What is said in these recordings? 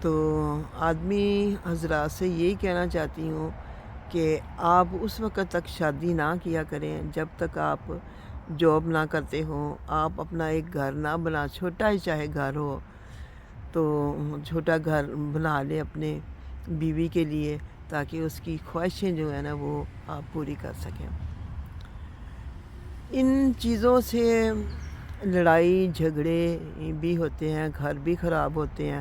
تو آدمی حضرات سے یہی کہنا چاہتی ہوں کہ آپ اس وقت تک شادی نہ کیا کریں جب تک آپ جاب نہ کرتے ہوں، آپ اپنا ایک گھر نہ بنا، چھوٹا ہی چاہے گھر ہو تو چھوٹا گھر بنا لیں اپنے بیوی کے لیے، تاکہ اس کی خواہشیں جو ہیں نا وہ آپ پوری کر سکیں۔ ان چیزوں سے لڑائی جھگڑے بھی ہوتے ہیں، گھر بھی خراب ہوتے ہیں۔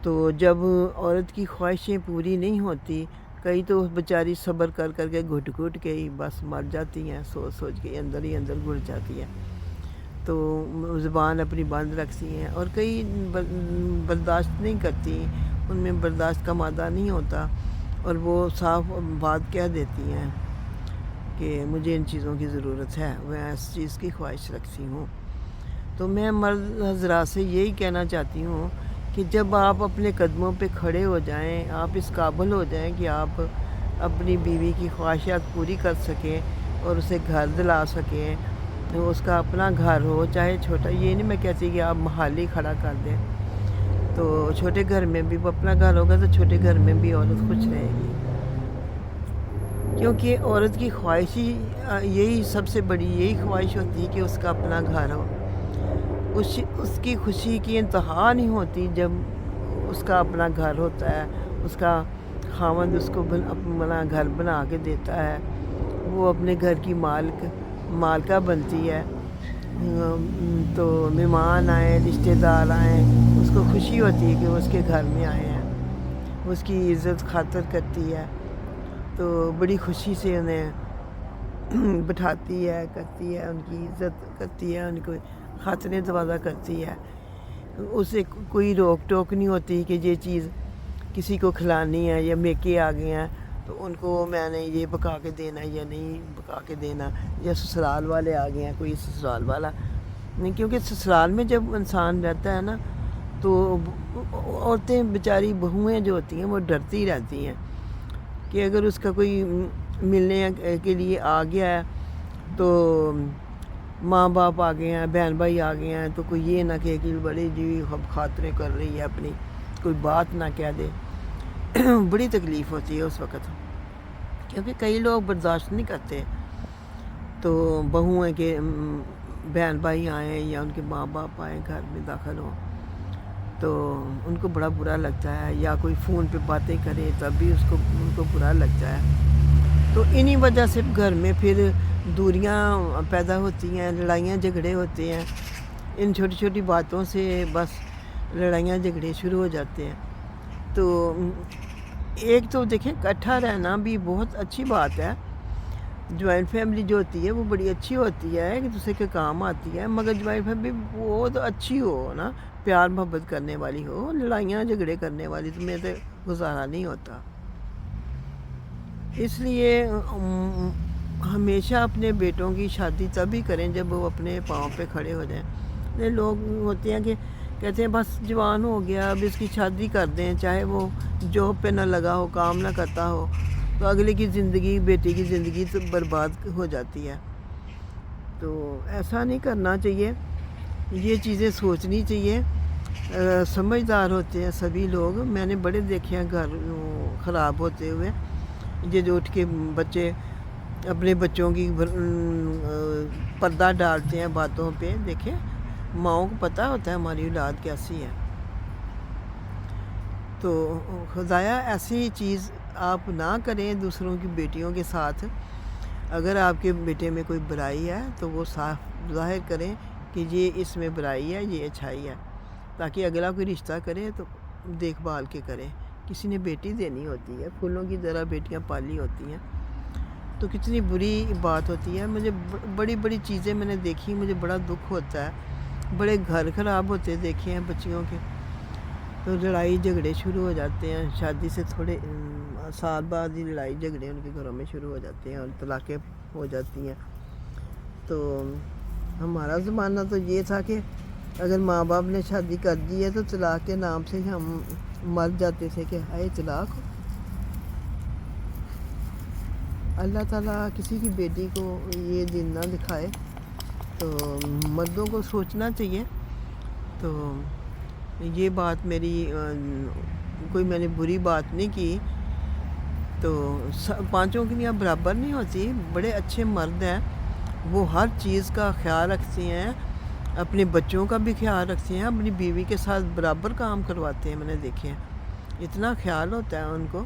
تو جب عورت کی خواہشیں پوری نہیں ہوتی، کئی تو بیچاری صبر کر کر کے گھٹ گھٹ کے ہی بس مر جاتی ہیں، سوچ سوچ کے اندر ہی اندر گھٹ جاتی ہیں، تو زبان اپنی بند رکھتی ہیں، اور کئی برداشت نہیں کرتی، ان میں برداشت کا مادہ نہیں ہوتا، اور وہ صاف بات کہہ دیتی ہیں کہ مجھے ان چیزوں کی ضرورت ہے، میں اس چیز کی خواہش رکھتی ہوں۔ تو میں مرد حضرات سے یہی کہنا چاہتی ہوں کہ جب آپ اپنے قدموں پہ کھڑے ہو جائیں، آپ اس قابل ہو جائیں کہ آپ اپنی بیوی کی خواہشات پوری کر سکیں اور اسے گھر دلا سکیں، اس کا اپنا گھر ہو چاہے چھوٹا، یہ نہیں میں کہتی کہ آپ محل کھڑا کر دیں، تو چھوٹے گھر میں بھی وہ اپنا گھر ہوگا تو چھوٹے گھر میں بھی عورت خوش رہے گی، کیونکہ عورت کی خواہش ہی یہی سب سے بڑی یہی خواہش ہوتی ہے کہ اس کا اپنا گھر ہو۔ اس کی خوشی کی انتہا نہیں ہوتی جب اس کا اپنا گھر ہوتا ہے، اس کا خاوند اس کو اپنا گھر بنا کے دیتا ہے، وہ اپنے گھر کی مالکہ بنتی ہے، تو مہمان آئیں، رشتہ دار آئیں، اس کو خوشی ہوتی ہے کہ وہ اس کے گھر میں آئے ہیں، اس کی عزت خاطر کرتی ہے، تو بڑی خوشی سے انہیں بٹھاتی ہے، کرتی ہے، ان کی عزت کرتی ہے، ان کو خاطریں تواضع کرتی ہے، اسے کوئی روک ٹوک نہیں ہوتی کہ یہ چیز کسی کو کھلانی ہے، یا میکے آ گئے ہیں تو ان کو میں نے یہ پکا کے دینا یا نہیں پکا کے دینا، یا سسرال والے آ گئے ہیں کوئی سسرال والا نہیں، کیونکہ سسرال میں جب انسان رہتا ہے نا تو عورتیں بیچاری بہویں جو ہوتی ہیں وہ ڈرتی رہتی ہیں کہ اگر اس کا کوئی ملنے کے لیے آ گیا ہے تو ماں باپ آ گئے ہیں، بہن بھائی آ گئے ہیں، تو کوئی یہ نہ کہے کہ بڑی جی خاطریں کر رہی ہے اپنی، کوئی بات نہ کہہ دے، بڑی تکلیف ہوتی ہے اس وقت، کیونکہ کئی لوگ برداشت نہیں کرتے، تو بہو ہیں کہ بہن بھائی آئیں یا ان کے ماں باپ آئیں گھر میں داخل ہوں تو ان کو بڑا برا لگتا ہے، یا کوئی فون پہ باتیں کرے تب بھی ان کو برا لگتا ہے، تو انہی وجہ سے گھر میں پھر دوریاں پیدا ہوتی ہیں، لڑائیاں جھگڑے ہوتے ہیں، ان چھوٹی چھوٹی باتوں سے بس لڑائیاں جھگڑے شروع ہو جاتے ہیں۔ تو ایک تو دیکھیں اکٹھا رہنا بھی بہت اچھی بات ہے، جوائنٹ فیملی جو ہوتی ہے وہ بڑی اچھی ہوتی ہے، ایک دوسرے کے کام آتی ہے، مگر جوائنٹ فیملی بہت اچھی ہو نا، پیار محبت کرنے والی ہو، لڑائیاں جھگڑے کرنے والی تو میں تو گزارا نہیں ہوتا۔ اس لیے ہمیشہ اپنے بیٹوں کی شادی تبھی کریں جب وہ اپنے پاؤں پہ کھڑے ہو جائیں۔ لوگ ہوتے ہیں کہ کہتے ہیں بس جوان ہو گیا اب اس کی شادی کر دیں، چاہے وہ جاب پہ نہ لگا ہو، کام نہ کرتا ہو، تو اگلے کی زندگی، بیٹے کی زندگی تو برباد ہو جاتی ہے، تو ایسا نہیں کرنا چاہیے، یہ چیزیں سوچنی چاہیے۔ سمجھدار ہوتے ہیں سبھی لوگ، میں نے بڑے دیکھے ہیں گھر خراب ہوتے ہوئے، یہ جو اٹھ کے بچے اپنے بچوں کی پردہ ڈالتے ہیں باتوں پہ، دیکھیں ماؤں کو پتہ ہوتا ہے ہماری اولاد کیسی ہے، تو خدایا ایسی چیز آپ نہ کریں دوسروں کی بیٹیوں کے ساتھ۔ اگر آپ کے بیٹے میں کوئی برائی ہے تو وہ صاف ظاہر کریں کہ یہ اس میں برائی ہے، یہ اچھائی ہے، تاکہ اگلا کوئی رشتہ کرے تو دیکھ بھال کے کرے۔ کسی نے بیٹی دینی ہوتی ہے، پھولوں کی طرح بیٹیاں پالی ہوتی ہیں، تو کتنی بری بات ہوتی ہے۔ مجھے بڑی بڑی چیزیں میں نے دیکھی، مجھے بڑا دکھ ہوتا ہے، بڑے گھر خراب ہوتے دیکھے ہیں بچیوں کے، تو لڑائی جھگڑے شروع ہو جاتے ہیں، شادی سے تھوڑے سال بعد ہی لڑائی جھگڑے ان کے گھروں میں شروع ہو جاتے ہیں اور طلاقیں ہو جاتی ہیں۔ تو ہمارا زمانہ تو یہ تھا کہ اگر ماں باپ نے شادی کر دی ہے تو طلاق کے نام سے ہم مر جاتے تھے کہ ہائے طلاق۔ اللہ تعالیٰ کسی کی بیٹی کو یہ دن نہ دکھائے، تو مردوں کو سوچنا چاہیے۔ تو یہ بات میری کوئی میں نے بری بات نہیں کی، تو پانچوں کی نیت برابر نہیں ہوتی. بڑے اچھے مرد ہیں، وہ ہر چیز کا خیال رکھتے ہیں، اپنے بچوں کا بھی خیال رکھتے ہیں، اپنی بیوی کے ساتھ برابر کام کرواتے ہیں. میں نے دیکھے ہیں، اتنا خیال ہوتا ہے ان کو،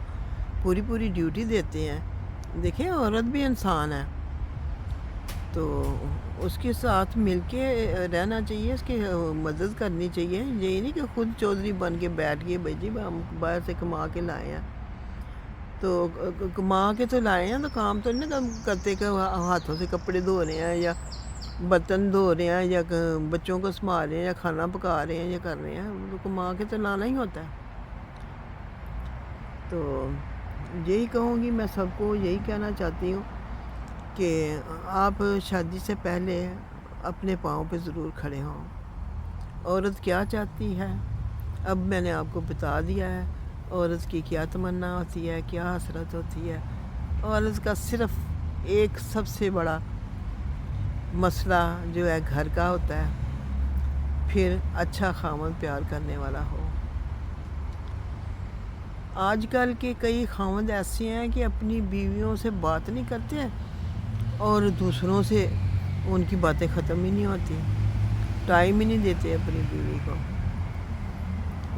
پوری پوری ڈیوٹی دیتے ہیں. دیکھیں عورت بھی انسان ہے، تو اس کے ساتھ مل کے رہنا چاہیے، اس کی مدد کرنی چاہیے. یہی نہیں کہ خود چودھری بن کے بیٹھ گئے، بھائی جی ہم باہر سے کما کے لائے ہیں، تو کما کے تو لائے ہیں، تو کام تو نہیں کرتے کہ ہاتھوں سے کپڑے دھو رہے ہیں یا برتن دھو رہے ہیں یا بچوں کو سنبھال رہے ہیں یا کھانا پکا رہے ہیں یا کر رہے ہیں. تو کما کے تو لانا ہی ہوتا ہے. تو یہی کہوں گی، میں سب کو یہی کہنا چاہتی ہوں کہ آپ شادی سے پہلے اپنے پاؤں پہ ضرور کھڑے ہوں. عورت کیا چاہتی ہے اب میں نے آپ کو بتا دیا ہے. عورت کی کیا تمنا ہوتی ہے، کیا حسرت ہوتی ہے. عورت کا صرف ایک سب سے بڑا مسئلہ جو ہے گھر کا ہوتا ہے، پھر اچھا خاوند پیار کرنے والا ہو. آج کل کے کئی خاوند ایسے ہیں کہ اپنی بیویوں سے بات نہیں کرتے اور دوسروں سے ان کی باتیں ختم ہی نہیں ہوتی. ٹائم ہی نہیں دیتے اپنی بیوی کو،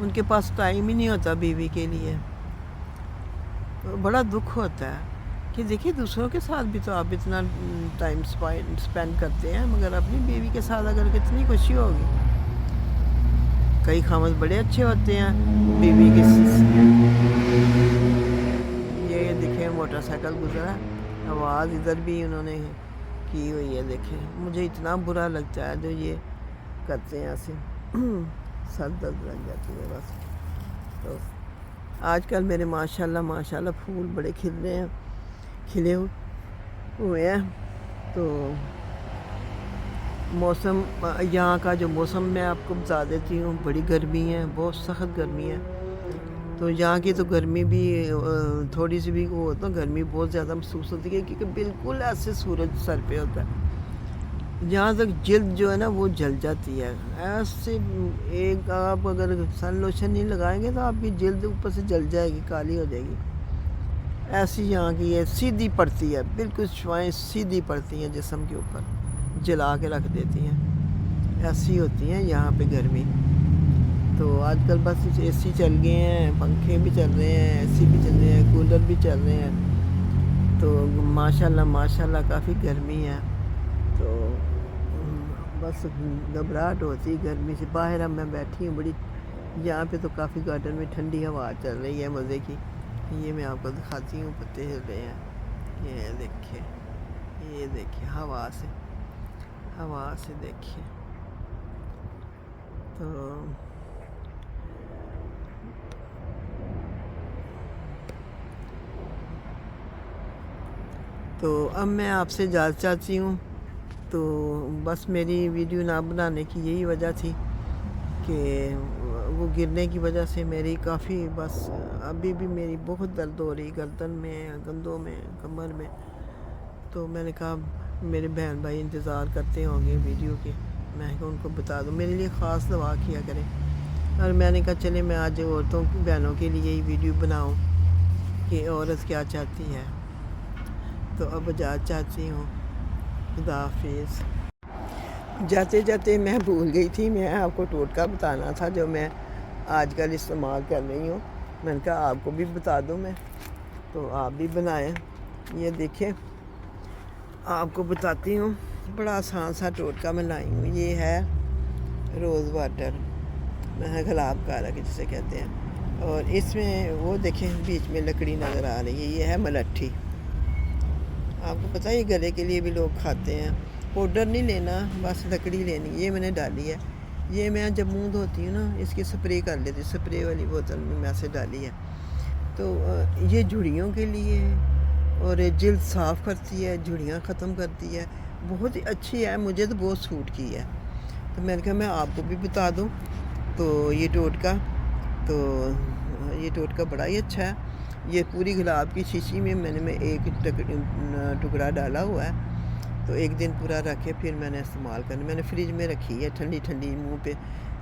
ان کے پاس ٹائم ہی نہیں ہوتا بیوی کے لیے. بڑا دکھ ہوتا ہے کہ دیکھیے دوسروں کے ساتھ بھی تو آپ اتنا ٹائم سپینڈ کرتے ہیں، مگر اپنی بیوی کے ساتھ اگر کتنی خوشی ہوگی. کئی خاوند بڑے اچھے ہوتے ہیں بیوی کے یہ دیکھیں موٹر سائیکل گزرا، آواز ادھر بھی انہوں نے کی ہوئی ہے. دیکھیں مجھے اتنا برا لگتا ہے جو یہ کرتے ہیں، ایسے سر درد لگ جاتی ہے بس. تو آج کل میرے ماشاءاللہ پھول بڑے کھل رہے ہیں، کھلے ہوئے ہیں. تو موسم یہاں کا جو موسم میں آپ کو بتا دیتی ہوں، بڑی گرمی ہے، بہت سخت گرمی ہے. تو یہاں کی تو گرمی بھی تھوڑی سی بھی وہ تو گرمی بہت زیادہ محسوس ہوتی ہے، کیونکہ بالکل ایسے سورج سر پہ ہوتا ہے. جہاں تک جلد جو ہے نا وہ جل جاتی ہے ایسے. ایک آپ اگر سن لوشن نہیں لگائیں گے تو آپ کی جلد اوپر سے جل جائے گی، کالی ہو جائے گی. ایسی یہاں کی ہے، سیدھی پڑتی ہے، بالکل شوائیں سیدھی پڑتی ہیں جسم کے اوپر، جلا کے رکھ دیتی ہیں. ایسی ہوتی ہیں یہاں پہ گرمی. تو آج کل بس اے سی چل گئے ہیں، پنکھے بھی چل رہے ہیں، اے سی بھی چل رہے ہیں، کولر بھی چل رہے ہیں. تو ماشاءاللہ کافی گرمی ہے. تو بس گھبراہٹ ہوتی گرمی سے. باہر اب میں بیٹھی ہوں، بڑی یہاں پہ تو کافی گارڈن میں ٹھنڈی ہوا چل رہی ہے مزے کی. یہ میں آپ کو دکھاتی ہوں، پتے ہل رہے ہیں. یہ دیکھیں ہوا سے دیکھیں. تو اب میں آپ سے اجازت چاہتی ہوں. تو بس میری ویڈیو نہ بنانے کی یہی وجہ تھی کہ وہ گرنے کی وجہ سے میری کافی بس ابھی بھی میری بہت درد ہو رہی، گردن میں، کندھوں میں، کمر میں. تو میں نے کہا میرے بہن بھائی انتظار کرتے ہوں گے ویڈیو کے، میں ان کو بتا دوں، میرے لیے خاص دعا کیا کریں. اور میں نے کہا چلے میں آج عورتوں بہنوں کے لیے ہی ویڈیو بناؤں کہ عورت کیا چاہتی ہے. تو اب اجازت چاہتی ہوں. خدا حافظ. جاتے جاتے میں بھول گئی تھی، میں آپ کو ٹوٹکا بتانا تھا جو میں آج کل استعمال کر رہی ہوں. میں نے کہا آپ کو بھی بتا دوں میں، تو آپ بھی بنائیں. یہ دیکھیں آپ کو بتاتی ہوں، بڑا آسان سا ٹوٹکا میں لائی ہوں. یہ ہے روز واٹر، گلاب کارا کے جسے کہتے ہیں. اور اس میں وہ دیکھیں بیچ میں لکڑی نظر آ رہی ہے، یہ ہے ملٹھی. آپ کو پتہ ہے یہ گلے کے لیے بھی لوگ کھاتے ہیں. پاؤڈر نہیں لینا، بس لکڑی لینی. یہ میں نے ڈالی ہے. یہ میں جب منہ دھوتی ہوں نا اس کی سپرے کر لیتی ہوں، سپرے والی بوتل میں سے ڈالی ہے. تو یہ جھڑیوں کے لیے اور جلد صاف کرتی ہے، جھڑیاں ختم کرتی ہے، بہت ہی اچھی ہے. مجھے تو بہت سوٹ کی ہے. تو میں نے کہا میں آپ کو بھی بتا دوں. تو یہ ٹوٹکا بڑا ہی اچھا ہے. یہ پوری گلاب کی شیشی میں نے ایک ٹکڑا ڈالا ہوا ہے. تو ایک دن پورا رکھ کے پھر میں نے استعمال کرنا. میں نے فریج میں رکھی ہے ٹھنڈی منہ پہ